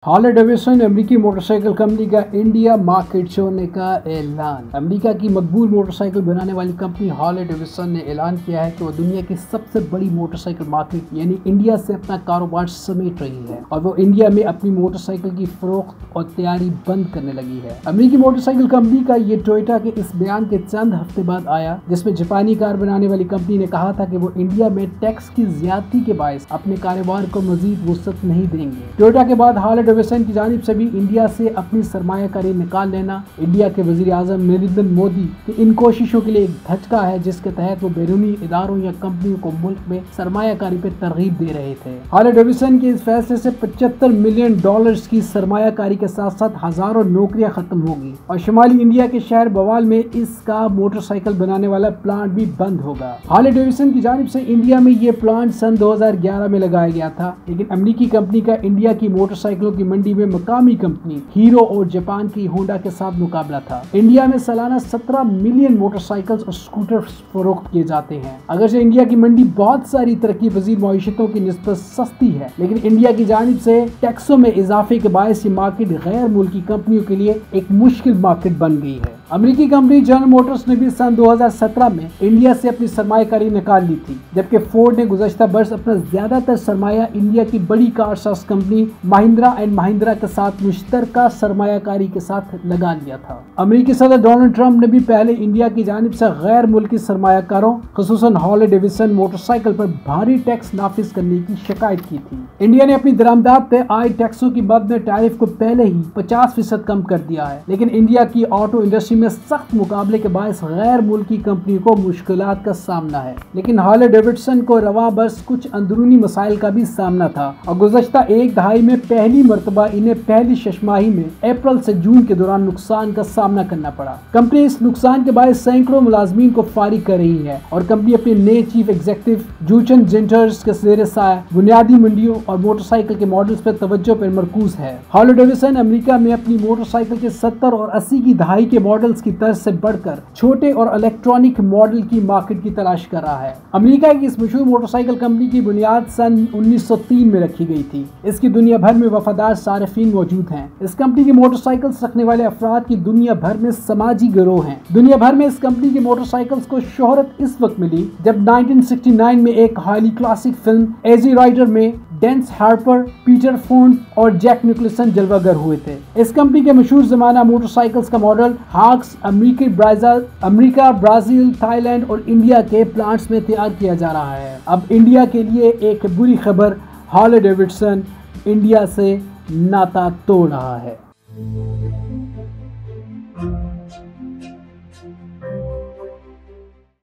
Harley Davidson अमेरिकी motorcycle company का India market छोड़ने का ऐलान। अमेरिका की मकबूल मोटरसाइकिल बनाने वाली कंपनी हार्ले डेविडसन ने ऐलान किया है कि वो दुनिया की सबसे बड़ी मोटरसाइकिल मार्केट यानी इंडिया से अपना कारोबार समेट रही है और वो इंडिया में अपनी मोटरसाइकिल की फरोख्त और तैयारी बंद करने लगी है। अमेरिकी मोटरसाइकिल कंपनी का ये टोयोटा के इस बयान के चंद हफ्ते बाद आया जिसमें जापानी कार बनाने वाली कंपनी ने कहा था कि वो इंडिया में टैक्स की ज्यादती के बायस अपने कारोबार को मजीद वुसअत नहीं देंगे। टोयोटा के बाद हार्ले डेविडसन की जानिब से भी इंडिया से अपनी सरमायाकारी निकाल लेना इंडिया के वजीर आजम नरेंद्र मोदी की इन कोशिशों के लिए एक धचका है जिसके तहत वो बैरूनी इदारों या कंपनियों को मुल्क में सरमायाकारी पे तरगीब दे रहे थे। हार्ले डेविडसन के इस फैसले से $75 मिलियन की सरमायाकारी के साथ साथ हजारों नौकरियां खत्म होगी और शुमाली इंडिया के शहर बवाल में इसका मोटरसाइकिल बनाने वाला प्लांट भी बंद होगा। हार्ले डेविडसन की जानिब से इंडिया में ये प्लांट सन 2011 में लगाया गया था, लेकिन अमेरिकी कंपनी का इंडिया की मोटरसाइकिलों की मंडी में मकामी कंपनी हीरो और जापान की होंडा के साथ मुकाबला था। इंडिया में सालाना 17 मिलियन मोटरसाइकिल्स और स्कूटर फरोख्त किए जाते हैं। अगरचे इंडिया की मंडी बहुत सारी तरक्की पजीर मईशतों की निस्बत सस्ती है, लेकिन इंडिया की जानिब से टैक्सों में इजाफे के बायस ये मार्केट गैर मुल्की कंपनियों के लिए एक मुश्किल मार्केट बन गई है। अमेरिकी कंपनी जनरल मोटर्स ने भी सन 2017 में इंडिया से अपनी सरमायाकारी निकाल ली थी, जबकि फोर्ड ने गुज़श्ता बरस अपना ज्यादातर सरमाया इंडिया की बड़ी कार साज कंपनी महिंद्रा एंड महिंद्रा के साथ मुश्तरका सरमायाकारी के साथ लगा लिया था। अमेरिकी सदर डोनाल्ड ट्रंप ने भी पहले इंडिया की जानिब से गैर मुल्की सरमायाकारों खुसूसन हार्ले डेविडसन मोटरसाइकिल पर भारी टैक्स नाफिज करने की शिकायत की थी। इंडिया ने अपनी दरामदात पे आए टैक्सों की मद में टैरिफ को पहले ही 50% कम कर दिया है, लेकिन इंडिया की ऑटो इंडस्ट्री में सख्त मुकाबले के बायस गैर मुल्की कंपनी को मुश्किलात का सामना है। लेकिन हार्ले डेविडसन को रवा बरस कुछ अंदरूनी मसाइल का भी सामना था और गुज़श्ता एक दहाई में पहली मरतबा इन्हें पहली शशमाही में अप्रैल से जून के दौरान नुकसान का सामना करना पड़ा। कंपनी इस नुकसान के बायस सैकड़ों मुलाजमीन को फारिग कर रही है और कंपनी अपने नए चीफ एग्जीक्यूटिव जूचन जेंटर्स के ज़ेर साया बुनियादी मंडियों और मोटरसाइकिल के मॉडल्स पर तवज्जो पर मरकूज है। हार्ले डेविडसन अमेरिका में अपनी मोटरसाइकिल के 70 और 80 की दहाई के मॉडल्स की तर्ज से बढ़कर छोटे और इलेक्ट्रॉनिक मॉडल की मार्केट की तलाश कर रहा है। अमेरिका की इस मशहूर मोटरसाइकिल कंपनी की बुनियाद सन 1903 में रखी गई थी। इसकी दुनिया भर में वफादार सारिफीन मौजूद हैं। इस कंपनी की मोटरसाइकिल्स रखने वाले अफराद की दुनिया भर में समाजी गिरोह हैं। दुनिया भर में इस कंपनी की मोटरसाइकिल्स को शोहरत इस वक्त मिली जब 1969 में एक हाईली क्लासिक फिल्म एजी राइडर में डेंस हार्पर, पीटर फोन और जैक निकलसन जलवागर हुए थे। इस कंपनी के मशहूर जमाना मोटरसाइकिल्स का मॉडल हाक्स अमेरिका, ब्राजील, थाईलैंड और इंडिया के प्लांट्स में तैयार किया जा रहा है। अब इंडिया के लिए एक बुरी खबर, हार्ले डेविडसन इंडिया से नाता तोड़ रहा है।